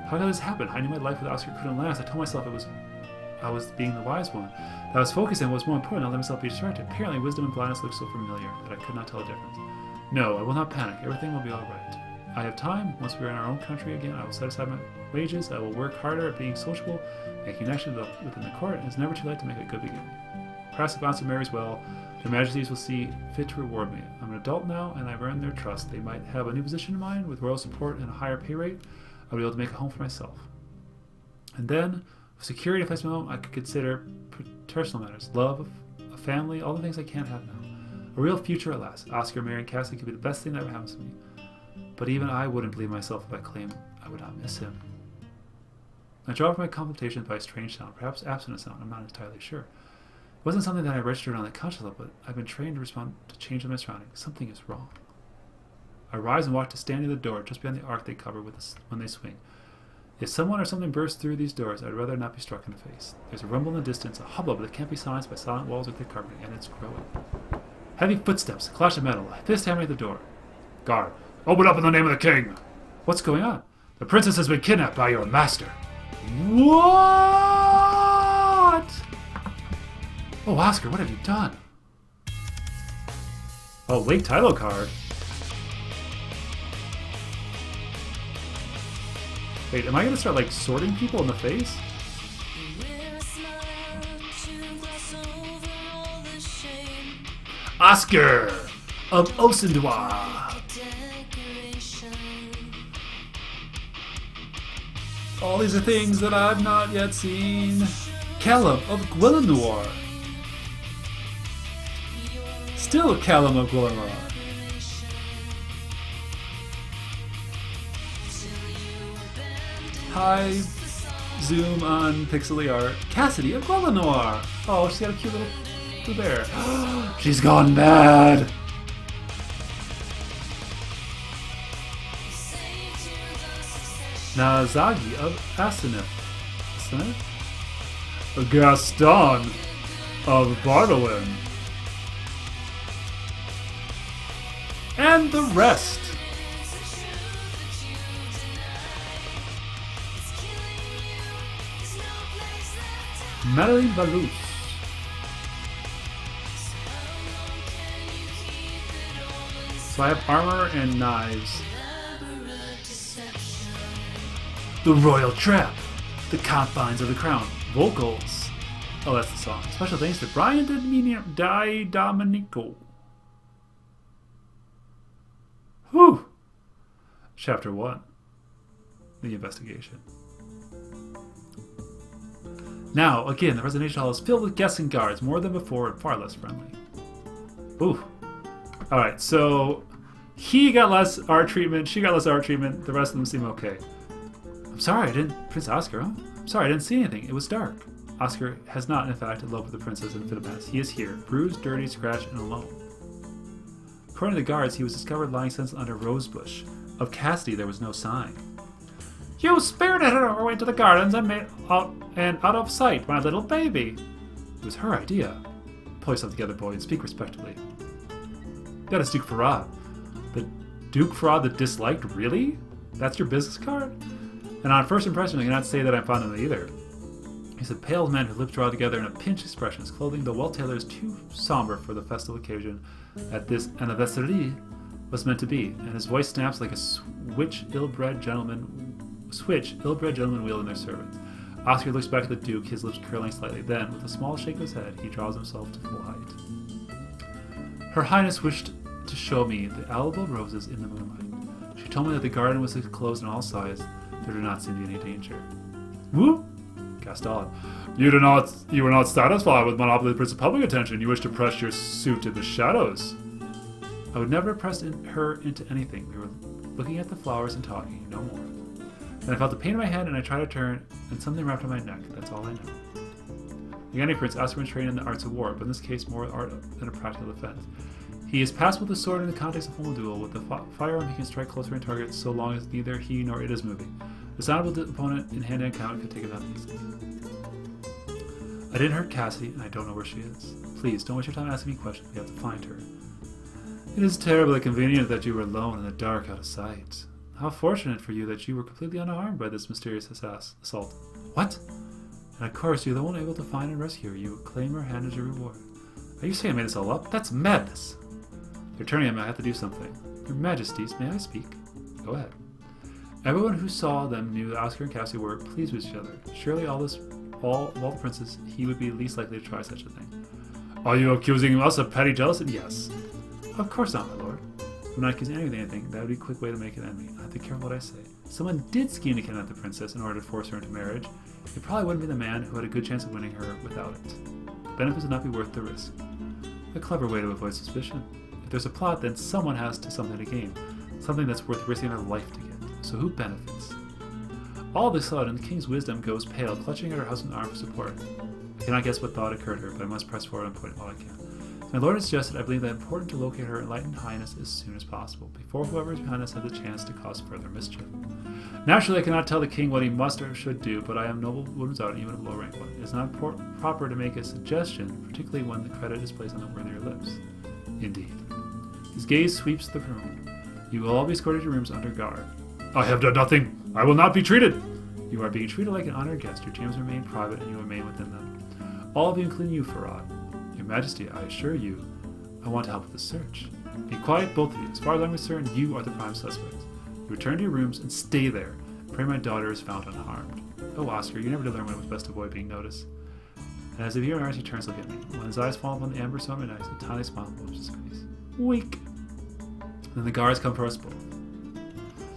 How did this happen? I knew my life with Oscar couldn't last. I told myself I was being the wise one. That I was focusing on what was more important, not let myself be distracted. Apparently, wisdom and blindness looked so familiar that I could not tell the difference. No, I will not panic. Everything will be all right. I have time. Once we are in our own country again, I will set aside my wages. I will work harder at being sociable, making connections within the court. It's never too late to make a good beginning. Perhaps if Oscar marries well, their majesties will see fit to reward me. I'm an adult now, and I've earned their trust. They might have a new position in mind with royal support and a higher pay rate. I'll be able to make a home for myself. And then, with security in place of my home, I could consider personal matters, love, a family, all the things I can't have now. A real future at last. Oscar marrying Cassie could be the best thing that ever happens to me. But even I wouldn't believe myself if I claimed I would not miss him. I dropped my contemplation by a strange sound, perhaps absent sound, I'm not entirely sure. It wasn't something that I registered on the conscious level, but I've been trained to respond to change in my surroundings. Something is wrong. I rise and walk to stand near the door, just beyond the arc they cover when they swing. If someone or something bursts through these doors, I'd rather not be struck in the face. There's a rumble in the distance, a hubbub that can't be silenced by silent walls or thick carpeting, and it's growing. Heavy footsteps, a clash of metal, a fist hammering at the door. Guard, open up in the name of the king! What's going on? The princess has been kidnapped by your master. What? Oh, Oscar, what have you done? Oh, late title card. Wait, am I going to start, like, sorting people in the face? Oscar of Osendois. All these are things that I've not yet seen. Callum of Gwilenoir. Still Callum of Gwilenoir. high zoom on pixely art. Cassidy of Noir. Oh, she's got a cute little blue bear. She's gone mad. Nazagi of Aseneth. Gaston of Bartolin. And the rest. Madeline Balous. So I have armor and knives. The Royal Trap. The Confines of the Crown. Vocals. Oh, that's the song. Special thanks to Brian Di Domenico. Whew. Chapter 1. The investigation. Now, again, the presentation hall is filled with guests and guards, more than before and far less friendly. Ooh. Alright, so he got less art treatment, she got less art treatment, the rest of them seem okay. I'm sorry, Prince Oscar, huh? I'm sorry, I didn't see anything. It was dark. Oscar has not, in fact, eloped with the princess in a fit of mess. He is here, bruised, dirty, scratched, and alone. According to the guards, he was discovered lying senseless under a rosebush. Of Cassidy, there was no sign. You spirited her away to the gardens and out of sight, my little baby. It was her idea. Pull yourself together, boy, and speak respectfully. That is Duke Farad. The Duke Farad that disliked, really? That's your business card? And on first impression, I cannot say that I'm fond of it either. He's a pale man whose lips draw together in a pinched expression. His clothing, though well tailored, is too somber for the festive occasion at this anniversary was meant to be, and his voice snaps like a switch ill-bred gentlemen wheel in their servants. Oscar looks back at the Duke, his lips curling slightly. Then, with a small shake of his head, he draws himself to full height. Her Highness wished to show me the allable roses in the moonlight. She told me that the garden was closed on all sides. There did not seem to be any danger. Whoop! Gaston. You were not satisfied with monopoly of the Prince's public attention. You wish to press your suit in the shadows. I would never press her into anything. We were looking at the flowers and talking, no more. Then I felt the pain in my head, and I tried to turn, and something wrapped on my neck. That's all I know. The Annie Prince, Oscar was trained in the arts of war, but in this case more art than a practical defense. He is passed with the sword in the context of formal duel. With the firearm, he can strike closer in target so long as neither he nor it is moving. The dishonorable opponent in hand-to-hand combat could take him out easily. I didn't hurt Cassidy, and I don't know where she is. Please, don't waste your time asking me questions. We have to find her. It is terribly convenient that you were alone in the dark out of sight. How fortunate for you that you were completely unharmed by this mysterious assault. What? And of course, you're the one able to find and rescue her. You claim her hand as your reward. Are you saying I made this all up? That's madness. They're turning him. I have to do something. Your Majesties, may I speak? Go ahead. Everyone who saw them knew that Oscar and Cassidy were pleased with each other. Surely of all the princes, he would be least likely to try such a thing. Are you accusing us of petty jealousy? Yes. Of course not, my lord. I'm not accusing anything. That would be a quick way to make an enemy. I have to be careful what I say. Someone did scheme to kidnap the princess in order to force her into marriage. It probably wouldn't be the man who had a good chance of winning her without it. Benefits would not be worth the risk. A clever way to avoid suspicion. If there's a plot, then someone has something to gain. Something that's worth risking their life to get. So who benefits? All of a sudden, the king's wisdom goes pale, clutching at her husband's arm for support. I cannot guess what thought occurred to her, but I must press forward and point all I can. My lord has suggested I believe that it's important to locate her enlightened highness as soon as possible, before whoever is behind us has the chance to cause further mischief. Naturally, I cannot tell the king what he must or should do, but I am noble woman's out, even of low rank one. It is not proper to make a suggestion, particularly when the credit is placed on the worthier lips. Indeed. His gaze sweeps the room. You will all be escorted to your rooms under guard. I have done nothing. I will not be treated. You are being treated like an honored guest. Your chambers remain private, and you remain within them. All of you, including you, Farad. Your Majesty, I assure you, I want to help with the search. Be quiet, both of you. As far as I'm concerned, you are the prime suspects. You return to your rooms and stay there. Pray my daughter is found unharmed. Oh, Oscar, you never did learn when it was best to avoid being noticed. And as if he were he turns to look at me. When his eyes fall upon the amber stone of my eyes, a tiny smile blows his face. Weak. Then the guards come for us both.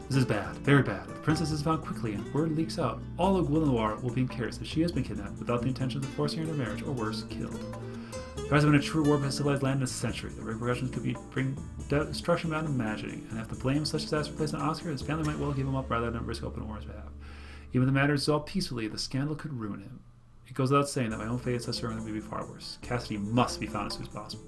This is bad, very bad. If the princess is found quickly and word leaks out, all of Noir will be in chaos that she has been kidnapped without the intention of forcing her into marriage, or worse, killed. There hasn't been a true war of a civilized land in a century. The repercussions could bring destruction beyond imagining, and if the blame such as that is placed on Oscar, his family might well give him up rather than risk open war on his behalf. Even if the matter resolved peacefully, the scandal could ruin him. It goes without saying that my own fate as such would be far worse. Cassidy must be found as soon as possible.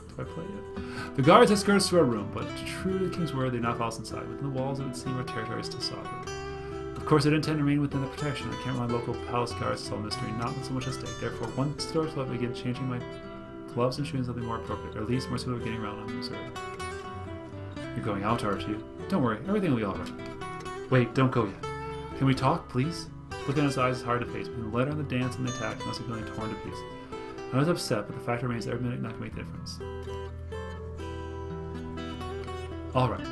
Do I play it? The guards escort us to our room, but true to the king's word, they did not follow us inside. Within the walls, it would seem our territory is still sovereign. Of course, I didn't intend to remain within the protection. I can't rely on local palace guards to solve mystery, not with so much at stake. Therefore, once the door closed, I began changing my gloves and shoes into something more appropriate, or at least more suitable for getting around unobserved. You're going out, aren't you? Don't worry, everything will be alright. Wait, don't go yet. Can we talk, please? Looking in his eyes is hard to face. Between the letter and the dance and the attack, I must be feeling torn to pieces. I was upset, but the fact remains every minute not can make a difference. Alright.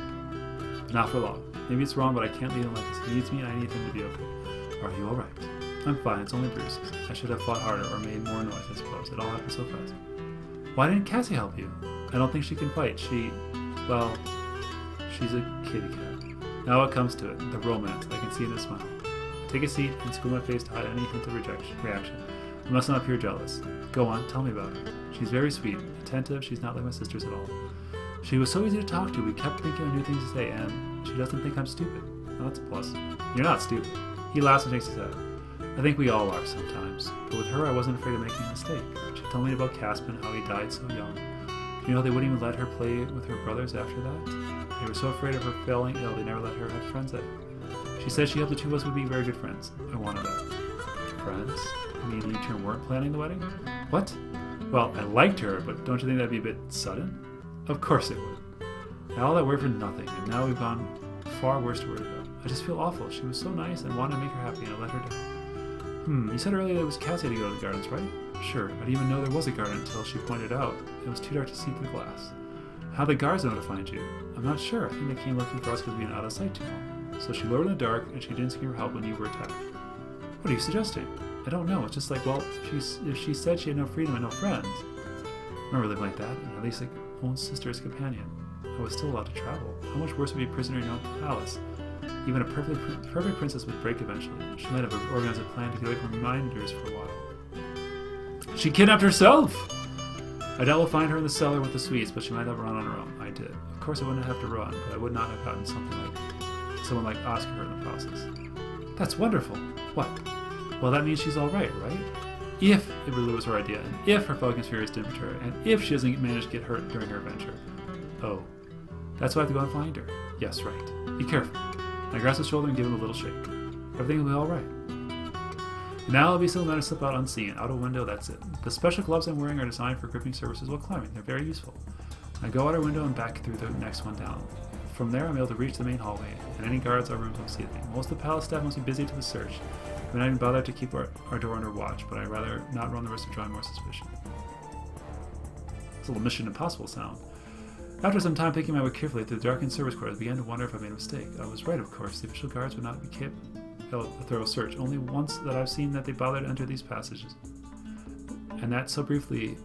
Not for long. Maybe it's wrong, but I can't leave him like this. He needs me and I need him to be okay. Are you alright? I'm fine, it's only bruises. I should have fought harder or made more noise, I suppose. It all happened so fast. Why didn't Cassie help you? I don't think she can fight. Well, she's a kitty cat. Now it comes to it, the romance. I can see in his smile. I take a seat and school my face to hide any hint of reaction. I must not appear jealous. Go on, tell me about her. She's very sweet, attentive. She's not like my sisters at all. She was so easy to talk to. We kept thinking of new things to say, and she doesn't think I'm stupid. Well, that's a plus. You're not stupid. He laughs and shakes his head. I think we all are sometimes. But with her, I wasn't afraid of making a mistake. She told me about Caspin, how he died so young. You know, they wouldn't even let her play with her brothers after that. They were so afraid of her falling ill, they never let her have friends at it. She said she hoped the two of us would be very good friends. I wanted that. Friends? You mean you two weren't planning the wedding? What? Well, I liked her, but don't you think that'd be a bit sudden? Of course it would. And all that work for nothing, and now we've gone far worse to worry about. I just feel awful. She was so nice and wanted to make her happy, and I let her down. You said earlier it was Cassie to go to the gardens, right? Sure, I didn't even know there was a garden until she pointed out. It was too dark to see through the glass. How the guards know to find you? I'm not sure. I think they came looking for us because we've been out of sight too long. So she lowered in the dark, and she didn't scream for help when you were attacked. What are you suggesting? I don't know. It's just like, well, if she said she had no freedom and no friends. I remember living like that, and at least like own sister as companion. I was still allowed to travel. How much worse would be a prisoner in your own palace? Even a perfect princess would break eventually. She might have organized a plan to get away from reminders for a while. She kidnapped herself! I doubt we'll find her in the cellar with the sweets, but she might have run on her own. I did. Of course I wouldn't have to run, but I would not have gotten someone like Oscar hurt in the process. That's wonderful. What? Well, that means she's alright, right? If it really was her idea, and if her fellow conspirators didn't betray her, and if she doesn't manage to get hurt during her adventure. Oh. That's why I have to go and find her. Yes, right. Be careful. I grasp his shoulder and give him a little shake. Everything will be alright. Now it'll be so that I slip out unseen. Out a window, that's it. The special gloves I'm wearing are designed for gripping surfaces while climbing. They're very useful. I go out our window and back through the next one down. From there, I'm able to reach the main hallway, and any guards or rooms won't see a thing. Most of the palace staff must be busy to the search. We're not even bothered to keep our door under watch, but I'd rather not run the risk of drawing more suspicion. It's a little Mission Impossible sound. After some time picking my way carefully through the darkened service quarters, I began to wonder if I made a mistake. I was right, of course. The official guards would not be capable of a thorough search. Only once that I've seen that they bothered to enter these passages. And that so briefly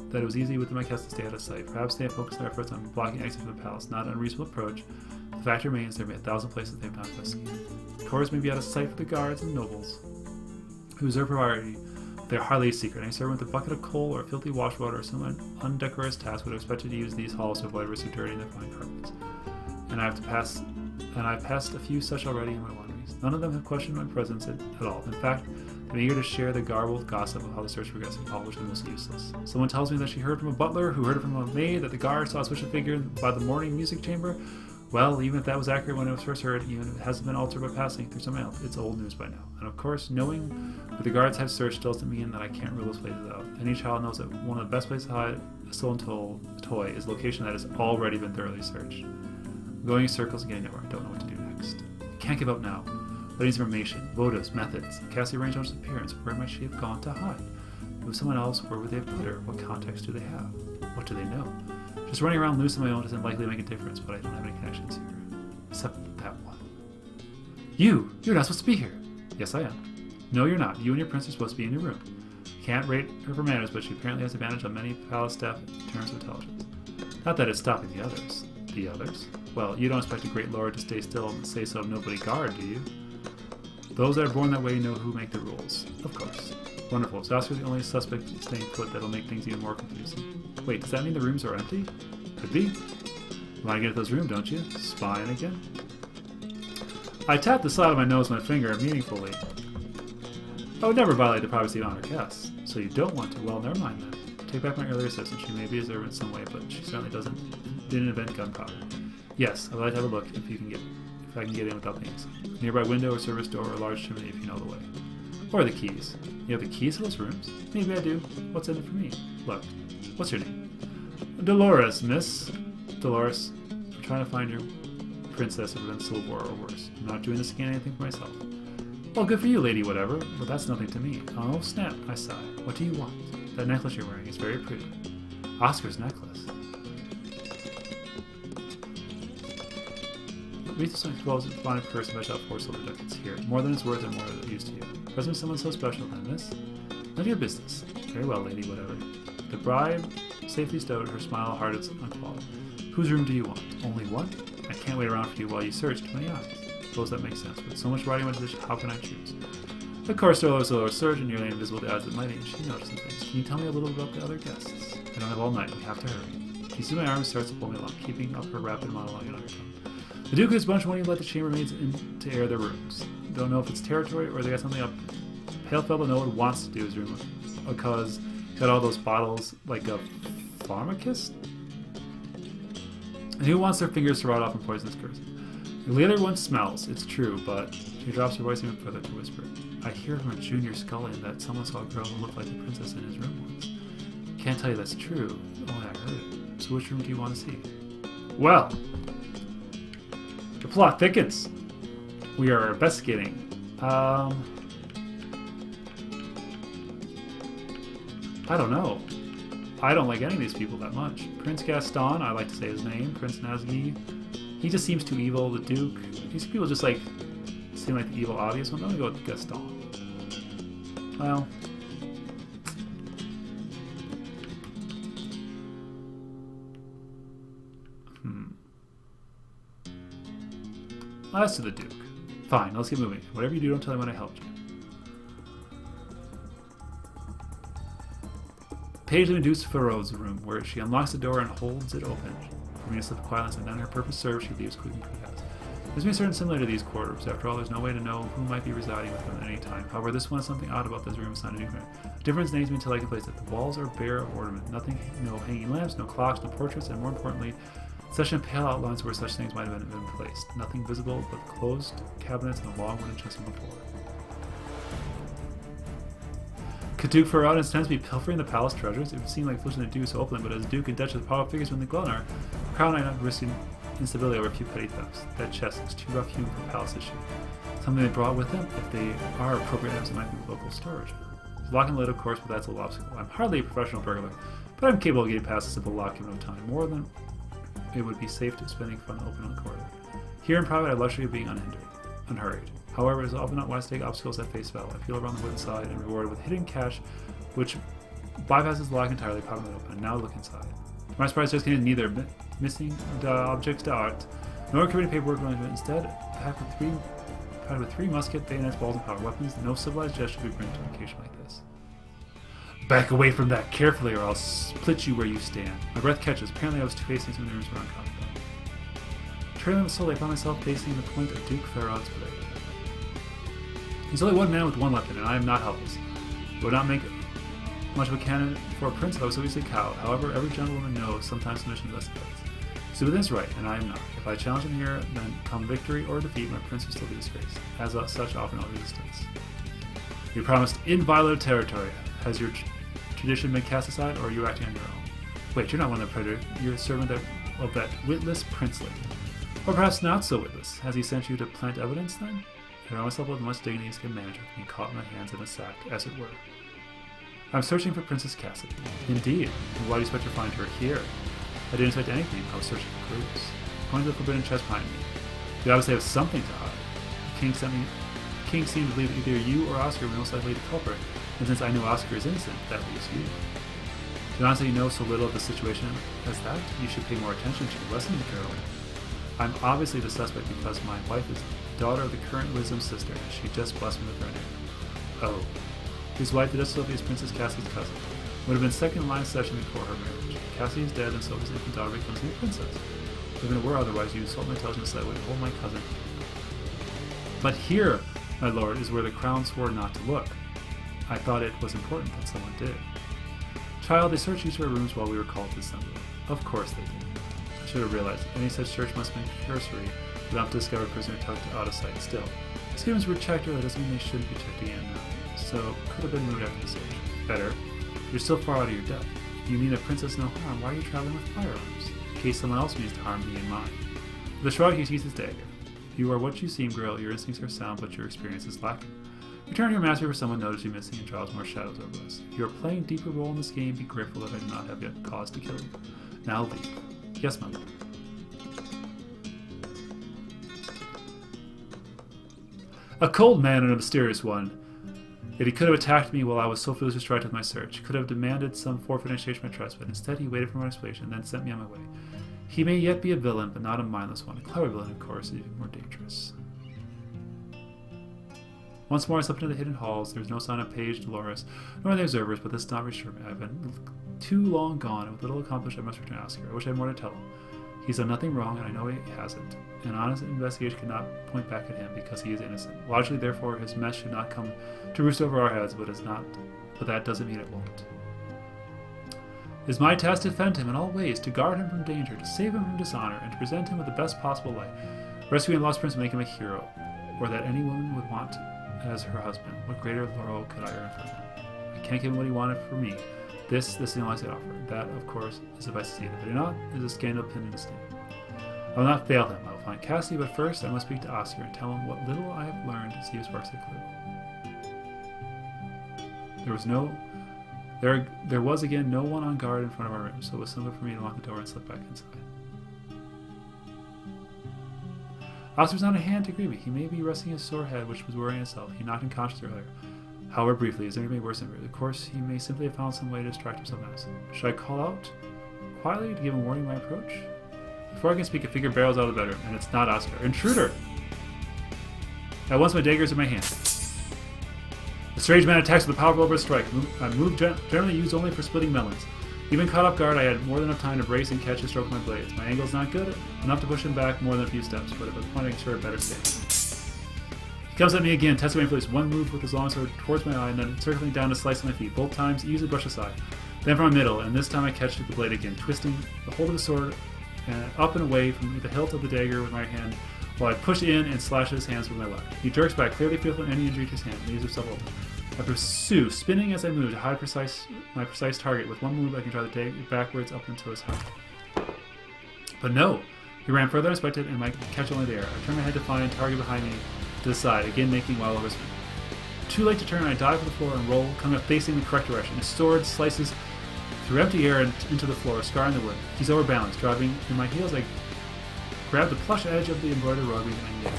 that it was easy within my cast to stay out of sight. Perhaps they have focused their efforts on blocking exit from the palace. Not an unreasonable approach. The fact remains there may be 1,000 places they have not investigated. Tours may be out of sight for the guards and nobles who reserve priority. They are hardly a secret. Any servant with a bucket of coal or filthy washwater or some undecorous task would have expected to use these halls to avoid risk of dirtying their fine carpets. And I've passed a few such already in my wanderings. None of them have questioned my presence at all. In fact, I'm eager to share the garbled gossip of how the search progressed, all which is most useless. Someone tells me that she heard from a butler, who heard it from a maid, that the guard saw a switch of figure by the morning music chamber. Well, even if that was accurate when it was first heard, even if it hasn't been altered by passing through someone else, it's old news by now. And of course, knowing what the guards have searched doesn't mean that I can't rule those places out. Any child knows that one of the best places to hide a stolen toy is a location that has already been thoroughly searched. I'm going in circles and getting nowhere. I don't know what to do next. I can't give up now. But information, motives, methods. Cassie arranged on his appearance. Where might she have gone to hide? If it was someone else, where would they have put her? What context do they have? What do they know? Just running around loose on my own isn't likely to make a difference, but I don't have any connections here. Except that one. You're not supposed to be here. Yes, I am. No, you're not. You and your prince are supposed to be in your room. Can't rate her for manners, but she apparently has advantage on many palace staff in terms of intelligence. Not that it's stopping the others. The others? Well, you don't expect a great lord to stay still and say so of nobody guard, do you? Those that are born that way know who make the rules. Of course. Wonderful. So Oscar's the only suspect staying put that'll make things even more confusing. Wait, does that mean the rooms are empty? Could be. You want to get at those rooms, don't you? Spying again? I tapped the side of my nose with my finger meaningfully. I would never violate the privacy of honored guests. So you don't want to? Well, never mind then. Take back my earlier assistant. She may be observant in some way, but she certainly didn't invent gunpowder. Yes, I'd like to have a look if I can get in without being seen. Nearby window or service door or a large chimney if you know the way. Or the keys. You have the keys to those rooms? Maybe I do. What's in it for me? Look. What's your name? Dolores, miss. Dolores, I'm trying to find your princess of Civil War or worse. I'm not doing this to gain anything for myself. Well, good for you, lady, whatever, but that's nothing to me. Oh, snap, I sigh. What do you want? That necklace you're wearing is very pretty. Oscar's necklace. Read this as well as find a purse and fetch out 4 silver ducats here. More than it's worth and more than it's used to you. Present someone so special then, miss? None of your business. Very well, lady, whatever. The bride safely stowed, her smile hard unqualified. Whose room do you want? Only one? I can't wait around for you while you search. Too many eyes. Suppose that makes sense. With so much writing on the dish, how can I choose? Of course, there was a lower surge and nearly invisible to odds that might and she noticed things. Can you tell me a little about the other guests? I don't have all night. We have to hurry. She sees my arm and starts to pull me along, keeping up her rapid monologue in undertone. The Duke is bunch wanting to let the chambermaids in to air their rooms. Don't know if it's territory or they got something up. Pale fellow no one wants to do his room because he's got all those bottles like a pharmacist? And who wants their fingers to rot off in poisonous curses? The other one smells, it's true, but she drops her voice even further to whisper. I hear from a junior scullion that someone saw a girl who looked like the princess in his room once. Can't tell you that's true, only I heard it. So which room do you want to see? Well, the plot thickens. We are investigating. I don't know. I don't like any of these people that much. Prince Gaston, I like to say his name. Prince Nazgûl. He just seems too evil. The Duke. These people just like seem like the evil obvious one. I'm gonna go with Gaston. Well. As to the Duke. Fine, let's get moving. Whatever you do, don't tell me when I helped you. Page of Medusa Ferro's room, where she unlocks the door and holds it open for me to slip quietly, and then her purpose served, she leaves quickly for the house. There's been certain similar to these quarters. After all, there's no way to know who might be residing with them at any time. However, this one has something odd about this room. It's not different. Difference names me until I can place it. The walls are bare of ornament. Nothing, no hanging lamps, no clocks, no portraits, and more importantly, such in pale outlines where such things might have been placed. Nothing visible but closed cabinets and a long wooden chest on the floor. Could Duke Ferrod intends to be pilfering the palace treasures? It would seem like foolishness to do so openly, but as Duke and Duchess power figures within the Glenar, Crown and I not risking instability over a few petty thefts. That chest is too rough hewn for palace issue. Something they brought with them? If they are appropriate items, it might be local storage. It's lock and lid, of course, but that's a little obstacle. I'm hardly a professional burglar, but I'm capable of getting past a simple lock given time. More than it would be safe to spending fun open on the corridor. Here in private, I have the luxury of being unhurried. However, it is often not wise to take obstacles at face value. I feel around the wooden side and rewarded with hidden cash, which bypasses the lock entirely, popping it open. And now look inside. To my surprise, just contained neither missing objects to art, nor committed paperwork arrangement. Instead, packed with three musket, bayonets, balls, and powder weapons. No civilized gesture should be bring to an occasion like this. Back away from that carefully, or I'll split you where you stand. My breath catches. Apparently, I was facing some rooms around confident. Turning with soul, I found myself facing the point of Duke Ferrod's blade. He's only one man with one weapon, and I am not helpless. It would not make much of a cannon for a prince if I was so easily cowed. However, every gentlewoman knows sometimes submission is best. Susan is right, and I am not. If I challenge him here, then come victory or defeat, my prince will still be disgraced. As such, offer no resistance. You promised inviolate territory. Has your tradition been cast aside, or are you acting on your own? Wait, you're not one of the predator. You're a servant of that witless princeling. Or perhaps not so witless. Has he sent you to plant evidence, then? I found myself with much dignity as can manage it, being caught in my hands in a sack, as it were. I'm searching for Princess Cassidy. Indeed. And why do you expect to find her here? I didn't expect anything. I was searching for clues. Pointing to the forbidden chest behind me. You obviously have something to hide. The king seemed to believe that either you or Oscar were most likely the culprit, and since I know Oscar is innocent, that leaves you. To honestly know so little of the situation as that, you should pay more attention to less than the girl. I'm obviously the suspect because my wife is the daughter of the current wisdom sister, and she just blessed me with her name. Oh. His wife, the Duchess Sylvia, is Princess Cassie's cousin. Would have been second in line succession before her marriage. Cassie is dead, and Sylvia's infant daughter becomes new princess. Even if it were otherwise, you insult my intelligence that way. Hold my cousin. But here, my lord, is where the crown swore not to look. I thought it was important that someone did. Child, they searched each of our rooms while we were called to assembly. Of course they did. I should have realized any such search must be cursory, without to discover a prisoner tucked out of sight. Still, students were checked earlier, doesn't mean they shouldn't be checked again now. So, could have been moved after the search. Better. You're still far out of your depth. You mean a princess no harm, why are you traveling with firearms? In case someone else means to harm me and mine. With a shrug, he sees his dagger. You are what you seem, girl. Your instincts are sound, but your experience is lacking. Return your mastery for someone notices you missing and draws more shadows over us. If you are playing a deeper role in this game, be grateful that I do not have yet cause to kill you. Now leave. Yes, my lord. A cold man and a mysterious one. Yet he could have attacked me while I was so foolish distracted with my search. He could have demanded some forfeit in exchange for my trust, but instead he waited for my explanation and then sent me on my way. He may yet be a villain, but not a mindless one. A clever villain, of course, is even more dangerous. Once more I slipped into the hidden halls. There was no sign of Paige, Dolores, nor the observers, but this did not reassure me. I have been too long gone, and with little accomplished I must return to Oscar. I wish I had more to tell him. He's done nothing wrong, and I know he hasn't. An honest investigation cannot point back at him because he is innocent. Logically, therefore, his mess should not come to roost over our heads, but that doesn't mean it won't. It is my task to defend him in all ways, to guard him from danger, to save him from dishonor, and to present him with the best possible light. Rescuing a lost prince and make him a hero, or that any woman would want as her husband. What greater laurel could I earn from him? I can't give him what he wanted for me. This is the only I offer. That, of course, is if I succeed. If I do not, is a scandal pinned in a stain. I will not fail him. I will find Cassie, but first I must speak to Oscar and tell him what little I have learned to see if sparks a clue. There was again no one on guard in front of our room, so it was simple for me to lock the door and slip back inside. Oscar's not at hand to greet me. He may be resting his sore head, which was worrying itself. He knocked unconscious earlier. However briefly, his injury may worse than ever. Of course, he may simply have found some way to distract himself now. Should I call out quietly to give him warning of my approach? Before I can speak, a figure barrels out of the bedroom, and it's not Oscar. Intruder! At once my dagger is in my hand. The strange man attacks with a powerful overhand strike. A move generally used only for splitting melons. Even caught off guard, I had more than enough time to brace and catch his stroke with my blades. My angle is not good, enough to push him back more than a few steps, but if I'm pointing, sure, better stay. He comes at me again, testing my place. One move with his long sword towards my eye, and then circling down to slice my feet. Both times, easily brush aside. Then from my middle, and this time I catch the blade again, twisting the hold of the sword up and away from the hilt of the dagger with my hand, while I push in and slash his hands with my left. He jerks back, clearly feeling any injury to his hand, and leaves himself open. I pursue, spinning as I move to hide my precise target. With one move, I can drive the dagger backwards up into his heart. But no! He ran further than I expected, and my catch only there. I turn my head to find target behind me to the side, again making wild over his feet. Too late to turn, I dive to the floor and roll, coming up facing the correct direction. His sword slices through empty air and into the floor, scarring the wood. He's overbalanced, driving in my heels. I grab the plush edge of the embroidered rug and yank.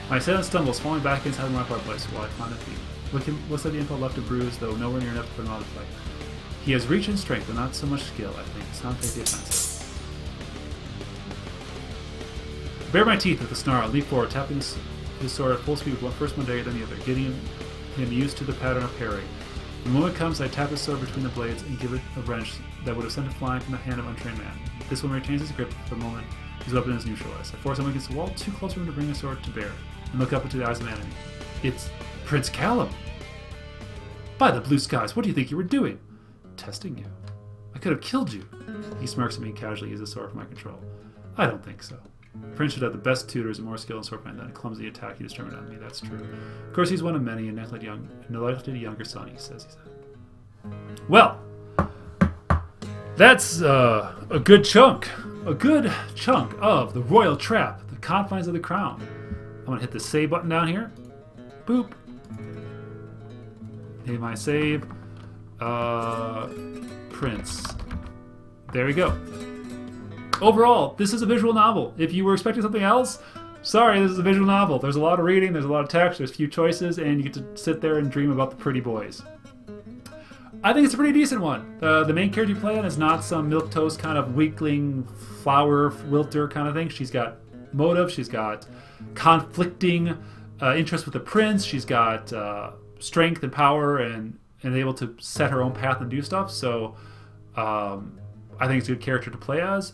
My assailant stumbles, falling back inside my fireplace while I climb the feet. Looks like the impulse left a bruise, though nowhere near enough to put him out of the fight. He has reach and strength, but not so much skill, I think. It's not take the offensive. I bare my teeth with a snarl, leap forward, tapping his sword at full speed with first one dagger, then the other, getting him used to the pattern of parry. The moment comes, I tap his sword between the blades and give it a wrench that would have sent it flying from the hand of an untrained man. This one retains his grip for the moment. His weapon is neutralized. I force him against the wall, too close for him to bring his sword to bear, and look up into the eyes of the enemy. It's Prince Callum! By the blue skies, what do you think you were doing? Testing you. I could have killed you. He smirks at me and casually uses the sword for my control. I don't think so. Prince should have the best tutors and more skill in swordplay than a clumsy attack he determined on me, that's true. Of course, he's one of many, and neglected younger son, he says. Well, that's a good chunk of the royal trap, the confines of the crown. I'm going to hit the save button down here. Boop. Name my save. Prince. There we go. Overall, this is a visual novel. If you were expecting something else, sorry, this is a visual novel. There's a lot of reading, there's a lot of text, there's a few choices, and you get to sit there and dream about the pretty boys. I think it's a pretty decent one. The main character you play on is not some milquetoast kind of weakling, flower wilter kind of thing. She's got motive, she's got conflicting interest with the prince, she's got strength and power and able to set her own path and do stuff. So I think it's a good character to play as.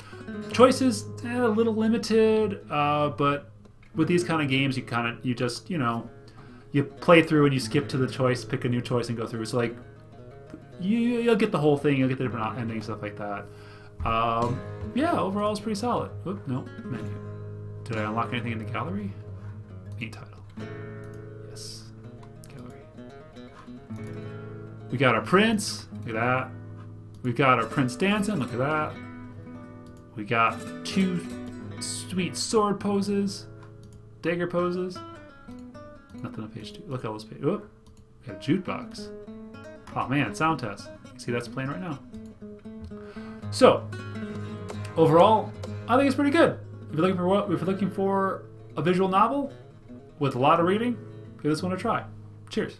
Choices, a little limited, but with these kind of games, you just, you know, you play through and you skip to the choice, pick a new choice, and go through. So like, you'll get the whole thing. You'll get the different endings, stuff like that. Yeah, overall it's pretty solid. Oop, no, menu. Did I unlock anything in the gallery? Main title. Yes, gallery. We got our prince. Look at that. We got our prince dancing. Look at that. We got 2 sweet sword poses, dagger poses. Nothing on page 2. Look at all those pages. Oop, we got a jukebox. Oh man, sound test. See, that's playing right now. So, overall, I think it's pretty good. If you're looking for a visual novel with a lot of reading, give this one a try. Cheers.